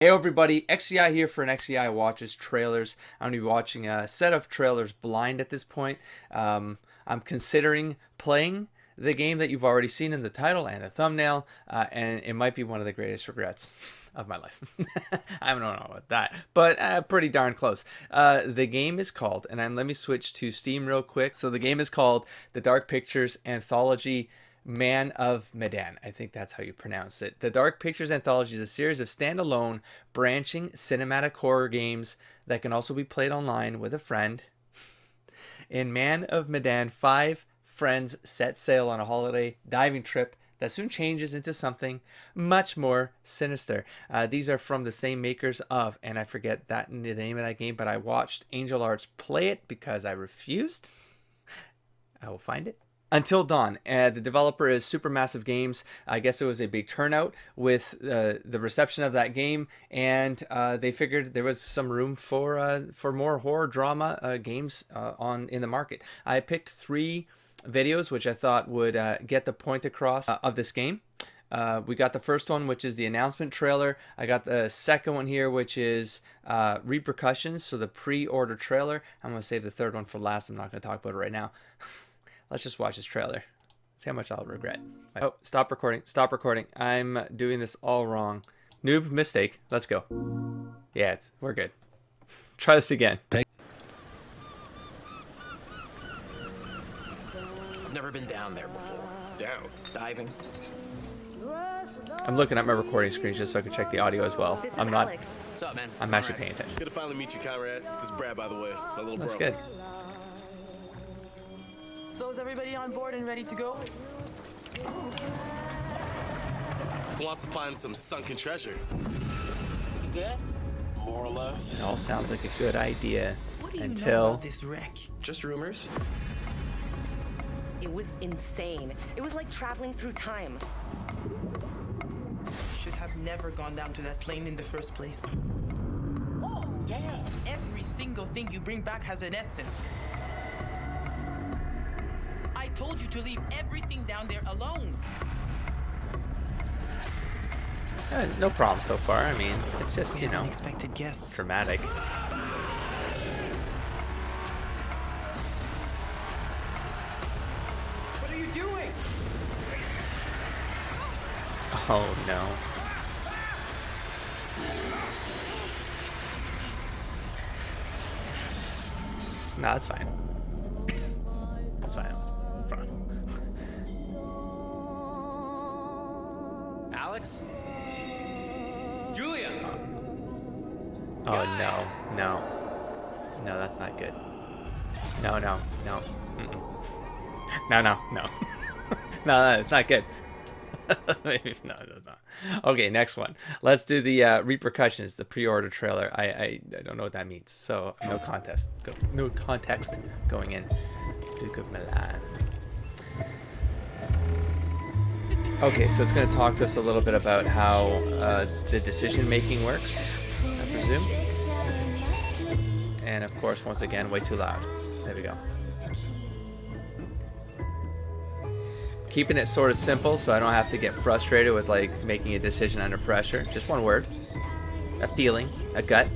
Hey everybody, XEI here for an XEI Watches Trailers. I'm going to be watching a set of trailers blind at this point. I'm considering playing the game that you've already seen in the title and the thumbnail, and it might be one of the greatest regrets of my life. I don't know about that, but pretty darn close. The game is called, and let me switch to Steam real quick. So the game is called The Dark Pictures Anthology Man of Medan. I think that's how you pronounce it. The Dark Pictures Anthology is a series of standalone, branching cinematic horror games that can also be played online with a friend. In Man of Medan, 5 friends set sail on a holiday diving trip that soon changes into something much more sinister. These are from the same makers of, and I forget the name of that game, but I watched Angel Arts play it because I refused. I will find it. Until Dawn. The developer is Supermassive Games. I guess it was a big turnout with the reception of that game, and they figured there was some room for more horror drama games in the market. I picked 3 videos which I thought would get the point across of this game. We got the first one, which is the announcement trailer. I got the second one here, which is Repercussions, so the pre-order trailer. I'm going to save the third one for last. I'm not going to talk about it right now. Let's just watch this trailer. See how much I'll regret. Oh, stop recording. Stop recording. I'm doing this all wrong. Noob mistake. Let's go. Yeah, we're good. Try this again. I've never been down there before. Down? Diving. I'm looking at my recording screen just so I can check the audio as well. This is I'm not. Alex. What's up, man? I'm actually paying attention. Good to finally meet you, Conrad. This is Brad, by the way. My little That's bro. good. So is everybody on board and ready to go? Who wants to find some sunken treasure? Yeah, more or less. It all sounds like a good idea What do you know until about this wreck? Just rumors? It was insane. It was like traveling through time. Should have never gone down to that plane in the first place. Oh, damn. Every single thing you bring back has an essence. I told you to leave everything down there alone. no problem so far. I mean, it's just, We you had know, unexpected guests. dramatic. What are you doing? Oh no. No, that's fine. That's fine. It's fine. Alex? Julia? Oh Guys. no. No, that's not good. No. Mm-mm. No. No, it's not good. No. Okay, next one. Let's do the Repercussions, the pre-order trailer. I don't know what that means, so no context going in. Duke of Milan. Okay, so it's going to talk to us a little bit about how the decision making works, I presume. And of course, once again, way too loud. There we go. Keeping it sort of simple so I don't have to get frustrated with like making a decision under pressure. Just one word. A feeling. A gut.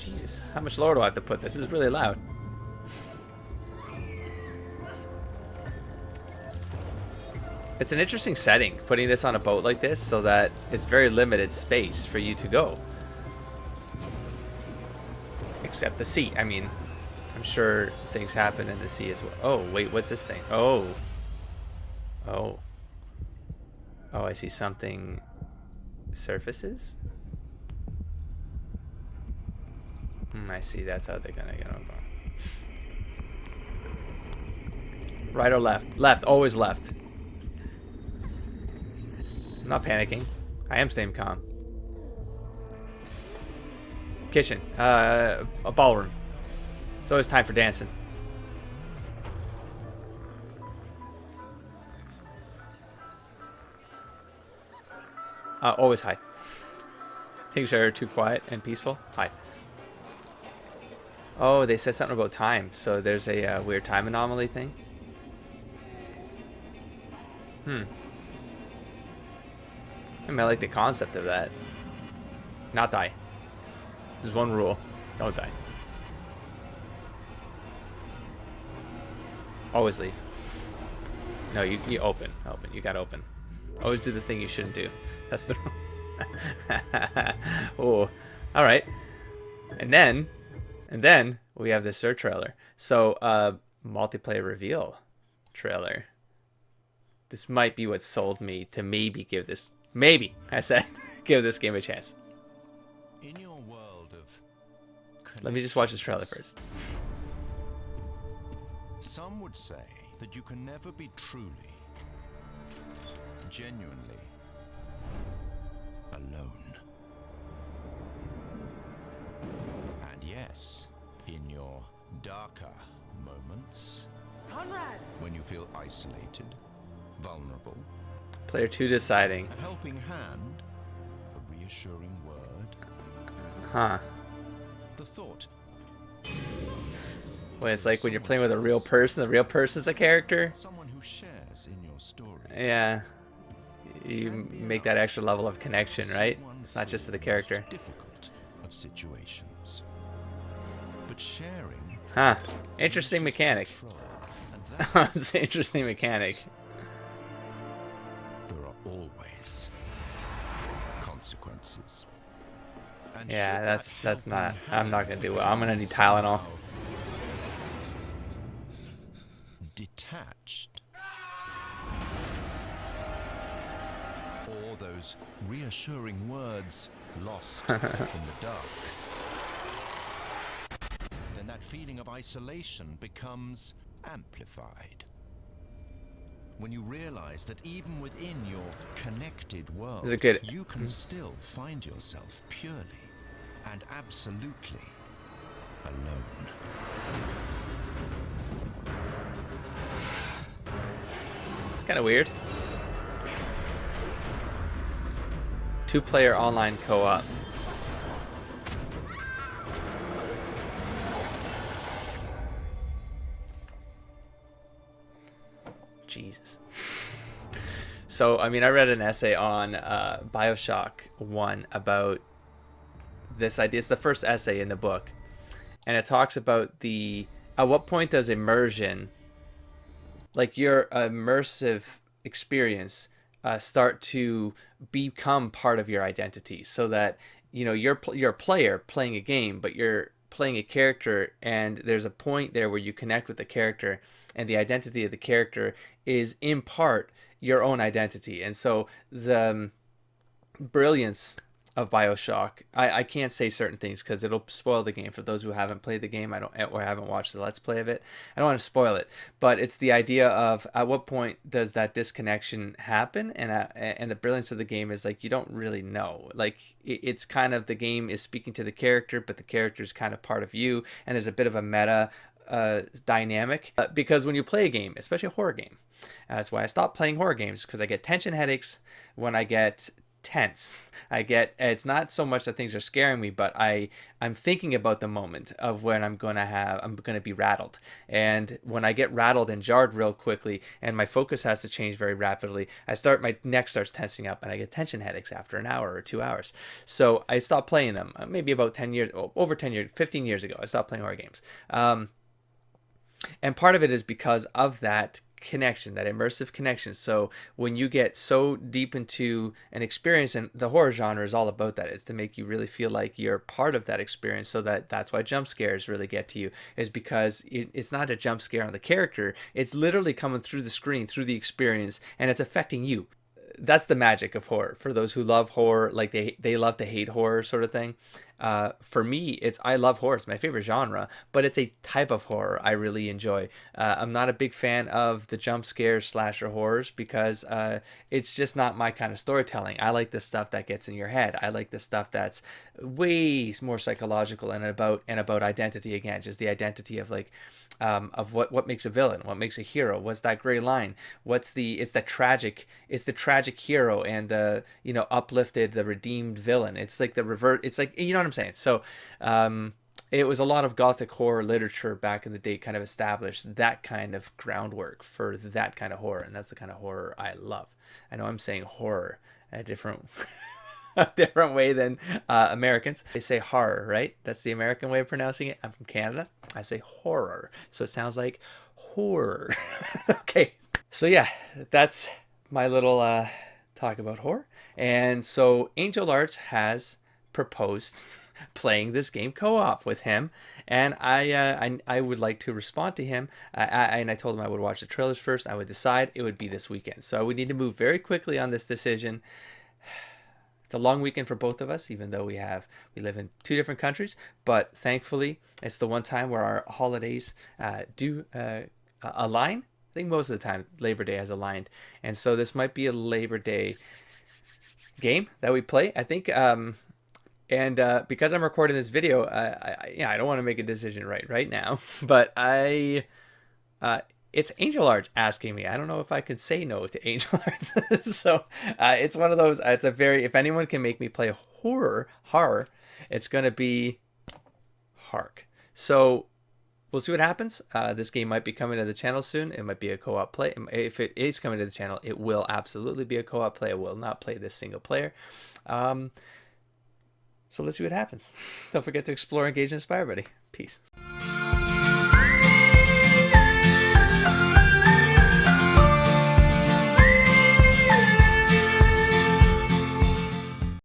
Jesus, how much lower do I have to put this? This is really loud. It's an interesting setting, putting this on a boat like this so that it's very limited space for you to go. Except the sea. I mean, I'm sure things happen in the sea as well. Oh, wait, what's this thing? Oh, I see something surfaces. I see, that's how they're gonna go. Right or left? Left, always left. I'm not panicking. I am staying calm. Kitchen. A ballroom. So it's time for dancing. Always hide. Things are too quiet and peaceful. Hide. Oh, they said something about time. So there's a weird time anomaly thing. I mean, I like the concept of that. Not die. There's one rule. Don't die. Always leave. No, you open. Open. You gotta open. Always do the thing you shouldn't do. That's the oh. Alright. And then we have this third trailer. So multiplayer reveal trailer. This might be what sold me to maybe give this give this game a chance. In your world of Let me just watch this trailer first. some would say that you can never be truly, genuinely alone. And yes, in your darker moments, Conrad! when you feel isolated, vulnerable, Player 2 deciding. a helping hand, a reassuring word, Huh. the thought, When it's like when you're playing with a real person, the real person's a character. someone who shares in your story. Yeah. You make that extra level of connection, right? Someone It's not just to the through character. most difficult of situations. But sharing Huh. Interesting reduces mechanic. control, and that It's an interesting mechanic. there are always consequences. And Yeah, should that's that not. helping I'm not gonna hand do well. I'm gonna need be Tylenol. somehow detached, or those reassuring words lost in the dark, then that feeling of isolation becomes amplified. When you realize that even within your connected world, Is it good? you can still find yourself purely and absolutely alone. It's kind of weird. 2-player online co-op. Jesus. So, I mean, I read an essay on Bioshock 1 about this idea. It's the first essay in the book. And it talks about at what point does immersion, like your immersive experience, start to become part of your identity, so that you're a player playing a game, but you're playing a character, and there's a point there where you connect with the character, and the identity of the character is in part your own identity. And so the brilliance of Bioshock, I can't say certain things because it'll spoil the game for those who haven't played the game. Or haven't watched the Let's Play of it. I don't want to spoil it, but it's the idea of at what point does that disconnection happen, and the brilliance of the game is like you don't really know. Like it's kind of the game is speaking to the character, but the character is kind of part of you, and there's a bit of a meta dynamic because when you play a game, especially a horror game, that's why I stopped playing horror games, because I get tension headaches when I get tense. It's not so much that things are scaring me, but I'm thinking about the moment of when I'm gonna be rattled. And when I get rattled and jarred real quickly, and my focus has to change very rapidly, my neck starts tensing up, and I get tension headaches after an hour or 2 hours. So I stopped playing them. Maybe about 10 years, over 10 years, 15 years ago, I stopped playing horror games. And part of it is because of that connection, that immersive connection. So when you get so deep into an experience, and the horror genre is all about that, is to make you really feel like you're part of that experience. So that's why jump scares really get to you, is because it's not a jump scare on the character. It's literally coming through the screen, through the experience, and it's affecting you. That's the magic of horror. For those who love horror, like they love to hate horror sort of thing. For me, I love horror. It's my favorite genre, but it's a type of horror I really enjoy. I'm not a big fan of the jump scare slasher horrors because it's just not my kind of storytelling. I like the stuff that gets in your head. I like the stuff that's way more psychological and about identity again, just the identity of of what makes a villain, what makes a hero, what's that gray line, it's the tragic hero and the uplifted, the redeemed villain. It's like the revert. It's like, you know what I'm saying. So it was a lot of gothic horror literature back in the day kind of established that kind of groundwork for that kind of horror, and that's the kind of horror I love. I know I'm saying horror a different a different way than Americans. They say horror, right? That's the American way of pronouncing it. I'm from Canada. I say horror. So it sounds like horror. Okay. So yeah, that's my little talk about horror. And so Angel Arts has proposed playing this game co-op with him, and I would like to respond to him. And I told him I would watch the trailers first. I would decide. It would be this weekend. So we need to move very quickly on this decision. It's a long weekend for both of us, even though we live in two different countries. But thankfully, it's the one time where our holidays do align. I think most of the time Labor Day has aligned, and so this might be a Labor Day game that we play, I think. And because I'm recording this video, I don't want to make a decision right now. But it's Angel Arts asking me. I don't know if I could say no to Angel Arts. So it's one of those. It's a very. If anyone can make me play horror, it's gonna be Hark. So we'll see what happens. This game might be coming to the channel soon. It might be a co-op play. If it is coming to the channel, it will absolutely be a co-op play. I will not play this single player. So let's see what happens. Don't forget to explore, engage, and inspire, buddy. Peace.